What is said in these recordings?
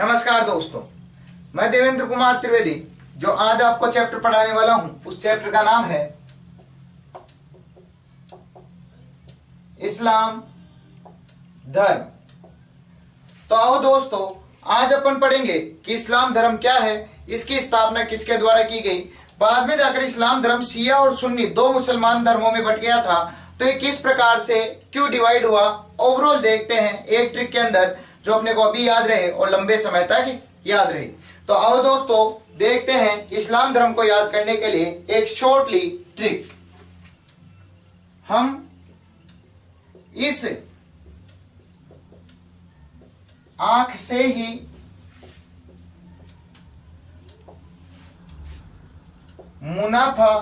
नमस्कार दोस्तों, मैं देवेंद्र कुमार त्रिवेदी जो आज आपको चैप्टर पढ़ाने वाला हूं, उस चैप्टर का नाम है इस्लाम धर्म। तो आओ दोस्तों, आज अपन पढ़ेंगे कि इस्लाम धर्म क्या है, इसकी स्थापना किसके द्वारा की गई। बाद में जाकर इस्लाम धर्म शिया और सुन्नी दो मुसलमान धर्मों में बट गया था, तो ये किस प्रकार से क्यों डिवाइड हुआ, ओवरऑल देखते हैं एक ट्रिक के अंदर जो अपने को अभी याद रहे और लंबे समय तक याद रहे। तो आओ दोस्तों देखते हैं इस्लाम धर्म को याद करने के लिए एक शॉर्टली ट्रिक। हम इस आंख से ही मुनाफा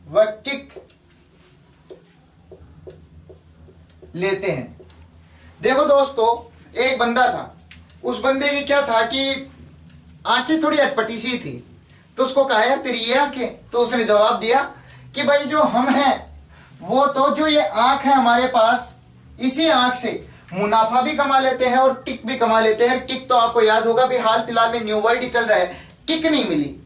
व किक लेते हैं। देखो दोस्तों, एक बंदा था, उस बंदे की क्या था कि आंखें थोड़ी अटपटी सी थी। तो उसको कहा यार तेरी ये आंखें, तो उसने जवाब दिया कि भाई जो हम हैं वो तो जो ये आंख है हमारे पास, इसी आंख से मुनाफा भी कमा लेते हैं और किक भी कमा लेते हैं। किक तो आपको याद होगा भी हाल फिलहाल में न्यू वर्ड ही चल रहा है, किक नहीं मिली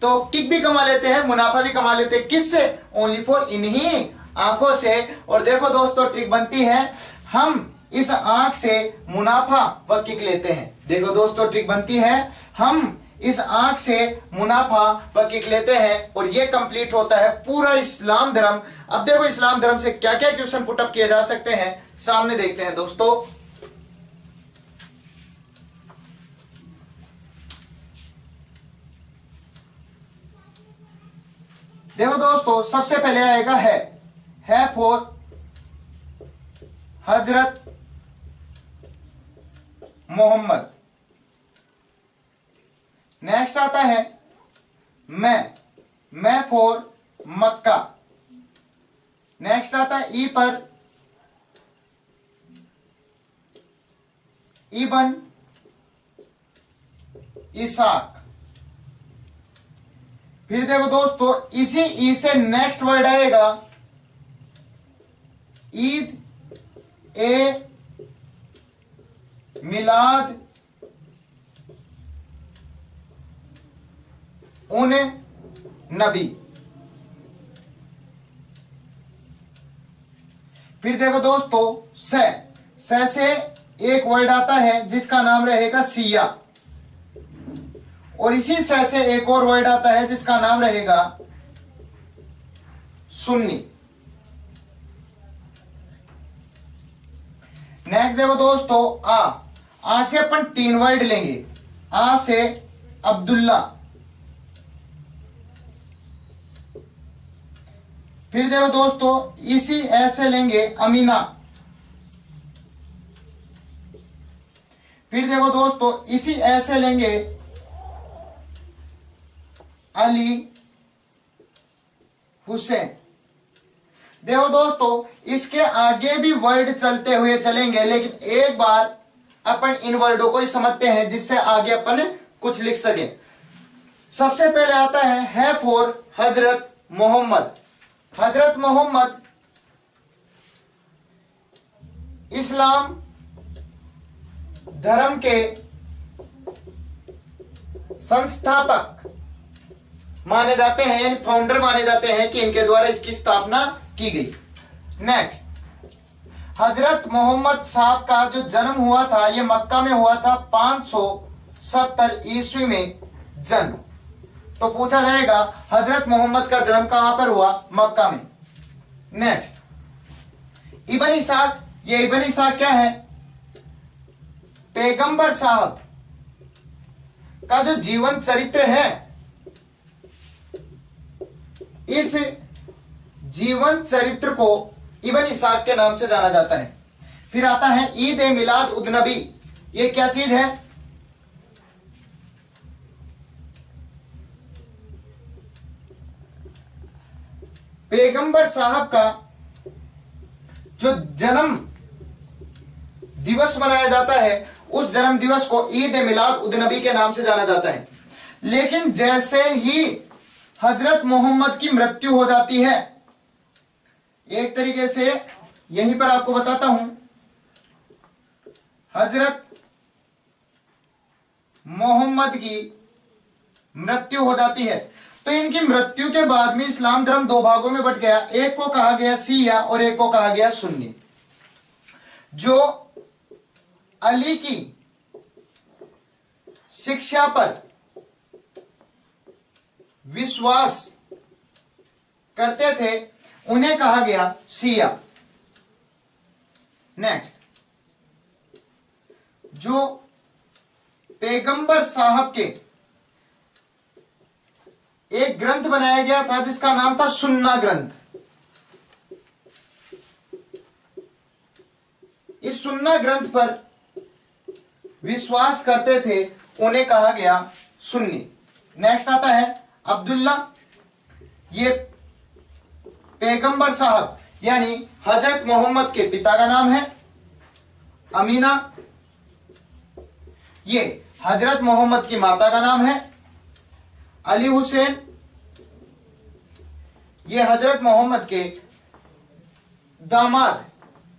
तो किक भी कमा लेते हैं, मुनाफा भी कमा लेते हैं। किससे? ओनली फॉर इन्हीं आंखों से। और देखो दोस्तों ट्रिक बनती है, हम इस आंख से मुनाफा व किक लेते हैं। देखो दोस्तों ट्रिक बनती है, हम इस आंख से मुनाफा व किक लेते हैं और ये कंप्लीट होता है पूरा इस्लाम धर्म। अब देखो इस्लाम धर्म से क्या क्या क्वेश्चन पुटअप किए जा सकते हैं, सामने देखते हैं दोस्तों। देखो दोस्तों, सबसे पहले आएगा है फॉर हजरत मोहम्मद। नेक्स्ट आता है मैं फॉर मक्का। नेक्स्ट आता है ई पर इबन इसाक। फिर देखो दोस्तों, इसी ई से नेक्स्ट वर्ड आएगा ईद ए मिलाद उन नबी। फिर देखो दोस्तों, से एक वर्ड आता है जिसका नाम रहेगा सिया, और इसी से एक और वर्ड आता है जिसका नाम रहेगा सुन्नी। नेक्स्ट देखो दोस्तों, आ से अपन तीन वर्ड लेंगे। आ से अब्दुल्ला। फिर देखो दोस्तों, इसी ऐसे लेंगे अमीना। फिर देखो दोस्तों, इसी ऐसे लेंगे अली हुसैन। देखो दोस्तों, इसके आगे भी वर्ड चलते हुए चलेंगे, लेकिन एक बार अपन इन वर्डों को ही समझते हैं जिससे आगे अपन कुछ लिख सके। सबसे पहले आता है फॉर हजरत मोहम्मद। हजरत मोहम्मद इस्लाम धर्म के संस्थापक माने जाते हैं, यानी फाउंडर माने जाते हैं कि इनके द्वारा इसकी स्थापना की गई। नेक्स्ट, हजरत मोहम्मद साहब का जो जन्म हुआ था ये मक्का में हुआ था 570 ईस्वी में जन्म। तो पूछा जाएगा हजरत मोहम्मद का जन्म कहां पर हुआ? मक्का में। नेक्स्ट, इब्न इसाक। ये इब्न इसाक क्या है? पैगंबर साहब का जो जीवन चरित्र है, इस जीवन चरित्र को इब्न इसाक के नाम से जाना जाता है। फिर आता है ईद ए मिलाद उद नबी। ये क्या चीज है? पैगंबर साहब का जो जन्म दिवस मनाया जाता है, उस जन्म दिवस को ईद ए मिलाद उद नबी के नाम से जाना जाता है। लेकिन जैसे ही हजरत मोहम्मद की मृत्यु हो जाती है, एक तरीके से यहीं पर आपको बताता हूं, हजरत मोहम्मद की मृत्यु हो जाती है। तो इनकी मृत्यु के बाद में इस्लाम धर्म दो भागों में बट गया, एक को कहा गया शिया और एक को कहा गया सुन्नी। जो अली की शिक्षा पर विश्वास करते थे उन्हें कहा गया शिया। नेक्स्ट, जो पैगंबर साहब के एक ग्रंथ बनाया गया था जिसका नाम था सुन्ना ग्रंथ, इस सुन्ना ग्रंथ पर विश्वास करते थे उन्हें कहा गया सुन्नी। नेक्स्ट आता है अब्दुल्ला। ये पैगंबर साहब यानी हजरत मोहम्मद के पिता का नाम है। अमीना, ये हजरत मोहम्मद की माता का नाम है। अली हुसैन, ये हजरत मोहम्मद के दामाद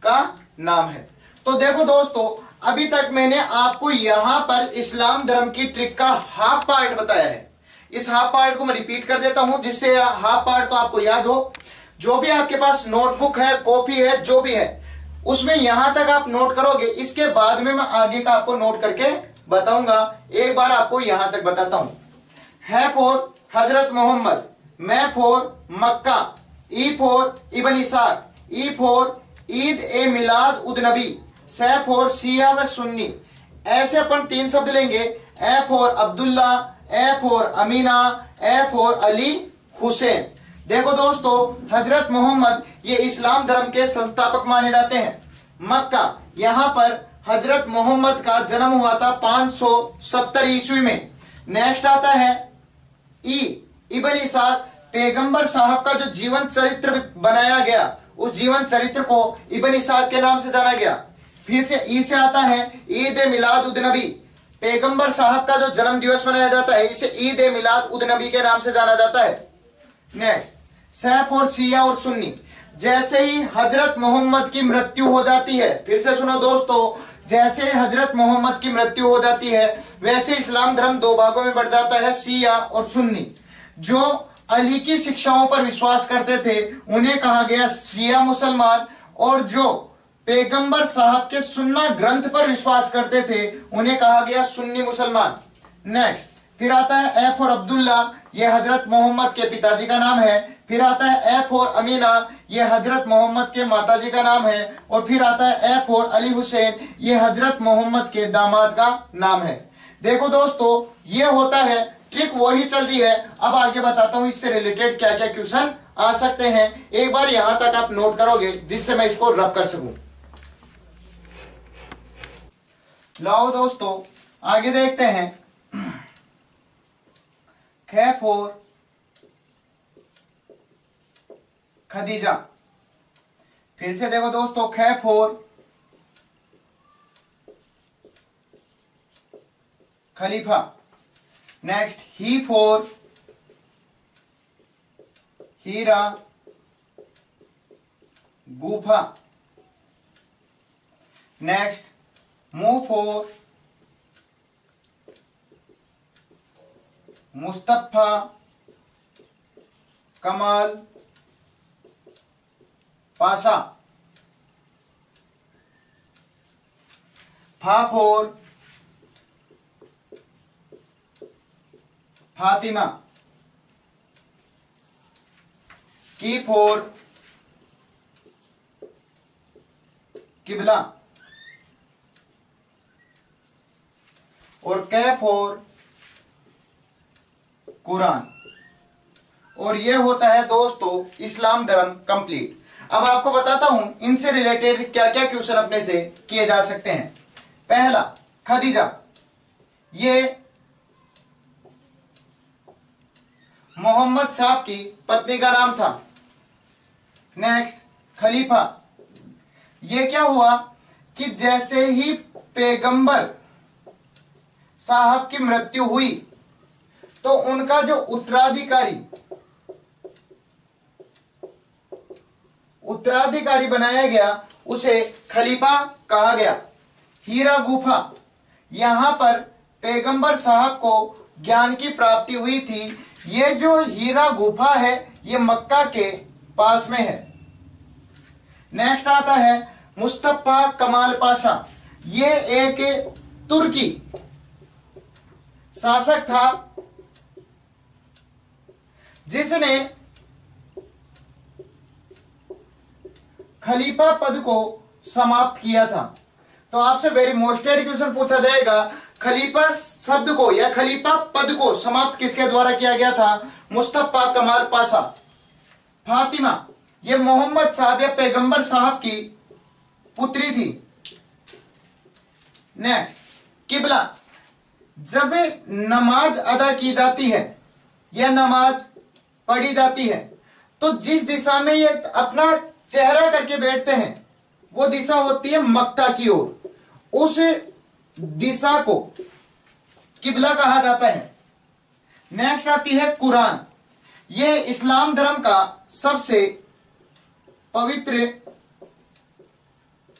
का नाम है। तो देखो दोस्तों, अभी तक मैंने आपको यहां पर इस्लाम धर्म की ट्रिक का हाफ पार्ट बताया है। इस हाफ पार्ट को मैं रिपीट कर देता हूं जिससे हाफ पार्ट तो आपको याद हो। जो भी आपके पास नोटबुक है, कॉपी है, जो भी है, उसमें यहां तक आप नोट करोगे। इसके बाद में मैं आगे का आपको नोट करके बताऊंगा। एक बार आपको यहां तक बताता हूं। है फॉर हजरत मोहम्मद, मैं फॉर मक्का, ई फॉर इब्न इसाक, ई फॉर ईद ए मिलाद उद नबी, से फॉर शिया व सुन्नी। ऐसे अपन तीन शब्द लेंगे। A for Abdullah, A for Amina, A for Ali Hussain. देखो दोस्तों, हजरत मोहम्मद ये इस्लाम धर्म के संस्थापक माने जाते हैं। मक्का, यहां पर हजरत मोहम्मद का जन्म हुआ था 570 ईस्वी में। नेक्स्ट आता है ई इब्न इसाक, पैगंबर साहब का जो जीवन चरित्र बनाया गया उस जीवन चरित्र को इब्न इसाक के नाम से जाना गया। फिर से ई से आता है ईद ए मिलाद उद नबी, पैगंबर साहब का जो जन्म दिवस मनाया जाता है इसे ईद ए मिलाद उद नबी के नाम से जाना जाता है। नेक्स्ट, सैफ और शिया और सुन्नी, जैसे ही हजरत मोहम्मद की मृत्यु हो जाती है, फिर से सुनो दोस्तों, जैसे हजरत मोहम्मद की मृत्यु हो जाती है वैसे इस्लाम धर्म दो भागों में बढ़ जाता है, शिया और सुन्नी। जो अली की शिक्षाओं पर विश्वास करते थे उन्हें कहा गया शिया मुसलमान, और जो पैगंबर साहब के सुन्ना ग्रंथ पर विश्वास करते थे उन्हें कहा गया सुन्नी मुसलमान। नेक्स्ट, फिर आता है ए फॉर अब्दुल्ला, यह हजरत मोहम्मद के पिताजी का नाम है। फिर आता है ए फॉर अमीना, यह हजरत मोहम्मद के माताजी का नाम है। और फिर आता है ए फॉर अली हुसैन, यह हजरत मोहम्मद के दामाद का नाम है। देखो दोस्तों, ये होता है, ट्रिक वही चल रही है। अब आगे बताता हूं इससे रिलेटेड क्या क्या क्वेश्चन आ सकते हैं। एक बार यहां तक आप नोट करोगे जिससे मैं इसको रब कर सकूं। लाओ दोस्तों, आगे देखते हैं। ख फॉर खदीजा। फिर से देखो दोस्तों, ख फॉर खलीफा। नेक्स्ट, ही फॉर हीरा गुफा। नेक्स्ट, मू फॉर मुस्तफा कमाल पासा। फा फॉर फातिमा। की फॉर किबला। और कै फॉर कुरान। और यह होता है दोस्तों इस्लाम धर्म कंप्लीट। अब आपको बताता हूं इनसे रिलेटेड क्या क्या क्वेश्चन अपने से किए जा सकते हैं। पहला, खदीजा, ये मोहम्मद साहब की पत्नी का नाम था। नेक्स्ट, खलीफा, ये क्या हुआ कि जैसे ही पैगंबर साहब की मृत्यु हुई तो उनका जो उत्तराधिकारी बनाया गया उसे खलीफा कहा गया। हीरा गुफा, यहां पर पैगंबर साहब को ज्ञान की प्राप्ति हुई थी। ये जो हीरा गुफा है ये मक्का के पास में है। नेक्स्ट आता है मुस्तफा कमाल पाशा। ये एक तुर्की शासक था जिसने खलीफा पद को समाप्त किया था। तो आपसे वेरी मोस्टेड क्वेश्चन पूछा जाएगा, खलीफा शब्द को या खलीफा पद को समाप्त किसके द्वारा किया गया था? मुस्तफा कमाल पाशा। फातिमा, ये मोहम्मद साहब या पैगंबर साहब की पुत्री थी। नेक्स्ट, किबला, जब नमाज अदा की जाती है या नमाज पढ़ी जाती है तो जिस दिशा में ये अपना चेहरा करके बैठते हैं वो दिशा होती है मक्का की ओर। उस दिशा को किबला कहा जाता है। नेक्स्ट आती है कुरान। ये इस्लाम धर्म का सबसे पवित्र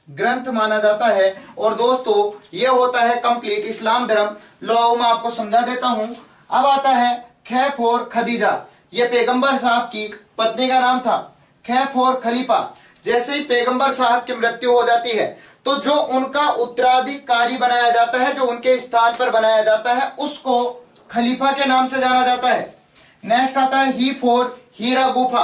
ग्रंथ माना जाता है। और दोस्तों ये होता है कंप्लीट इस्लाम धर्म। लो मैं आपको समझा देता हूं। अब आता है खैफ और खदीजा। ये पैगंबर साहब की पत्नी का नाम था, खैफ और खलीफा। जैसे ही पैगंबर साहब की मृत्यु हो जाती है तो जो उनका उत्तराधिकारी बनाया जाता है, जो उनके स्थान पर बनाया जाता है, उसको खलीफा के नाम से जाना जाता है। नेक्स्ट आता है ही फोर हीरा गुफा।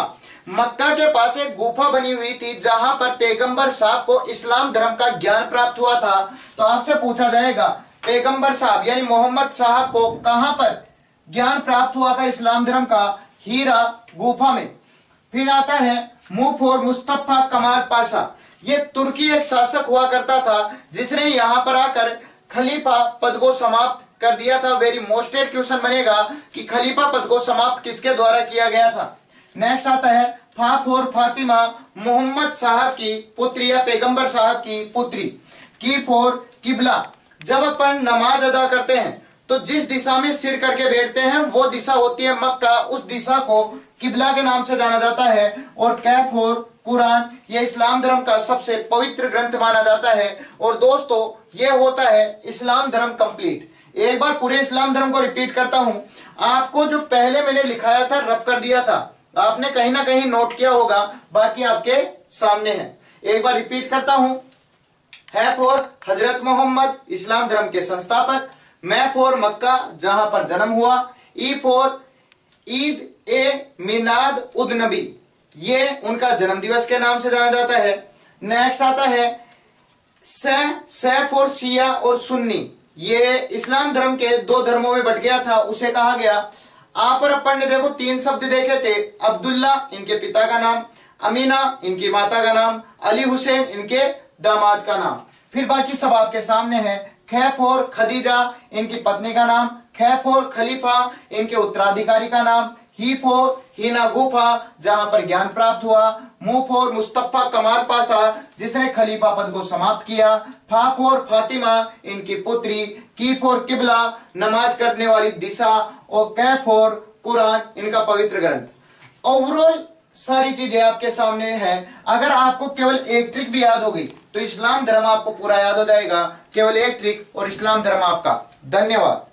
मक्का के पास एक गुफा बनी हुई थी जहां पर पैगंबर साहब को इस्लाम धर्म का ज्ञान प्राप्त हुआ था। तो आपसे पूछा जाएगा पैगंबर साहब यानी मोहम्मद साहब को कहां पर ज्ञान प्राप्त हुआ था इस्लाम धर्म का? हीरा गुफा में। फिर आता है मुफोर मुस्तफा कमाल पाशा। ये तुर्की एक शासक हुआ करता था जिसने यहां पर आकर खलीफा पद को समाप्त कर दिया था। वेरी मोस्टेड क्वेश्चन बनेगा कि खलीफा पद को समाप्त किसके द्वारा किया गया था। नेक्स्ट आता है फाफोर फातिमा, मोहम्मद साहब की पुत्री या पैगंबर साहब की पुत्री। की फोर किबला, जब अपन नमाज अदा करते हैं तो जिस दिशा में सिर करके बैठते हैं वो दिशा होती है मक्का। उस दिशा को किबला के नाम से जाना जाता है। और कैफ और कुरान, ये इस्लाम धर्म का सबसे पवित्र ग्रंथ माना जाता है। और दोस्तों ये होता है इस्लाम धर्म कंप्लीट। एक बार पूरे इस्लाम धर्म को रिपीट करता हूं। आपको जो पहले मैंने लिखाया था रब कर दिया था, आपने कहीं ना कहीं नोट किया होगा, बाकी आपके सामने है। एक बार रिपीट करता हूं। है फॉर हजरत मोहम्मद इस्लाम धर्म के संस्थापक। मैं फॉर मक्का जहां पर जन्म हुआ। ई फॉर ईद ए मिलाद उद नबी, ये उनका जन्म दिवस के नाम से जाना जाता है। नेक्स्ट आता है सैफ और शिया और सुन्नी। ये इस्लाम धर्म के दो धर्मों में बट गया था, उसे कहा गया। आप पर अपन ने देखो तीन शब्द देखे थे, अब्दुल्ला इनके पिता का नाम, अमीना इनकी माता का नाम, अली हुसैन इनके दामाद का नाम। फिर बाकी सब आपके सामने है। खैफ और खदीजा इनकी पत्नी का नाम, खैफ और खलीफा इनके उत्तराधिकारी का नाम, ही फोर हीना गुफा जहां पर ज्ञान प्राप्त हुआ, मुंह फोर मुस्तफा कमाल पाशा जिसने खलीफा पद को समाप्त किया, फा फोर फातिमा इनकी पुत्री, की फोर किबला नमाज करने वाली दिशा, और कै फोर कुरान इनका पवित्र ग्रंथ। ओवरऑल सारी चीजें आपके सामने है। अगर आपको केवल एक ट्रिक भी याद हो गई तो इस्लाम धर्म आपको पूरा याद हो जाएगा। केवल एक ट्रिक और इस्लाम धर्म आपका। धन्यवाद।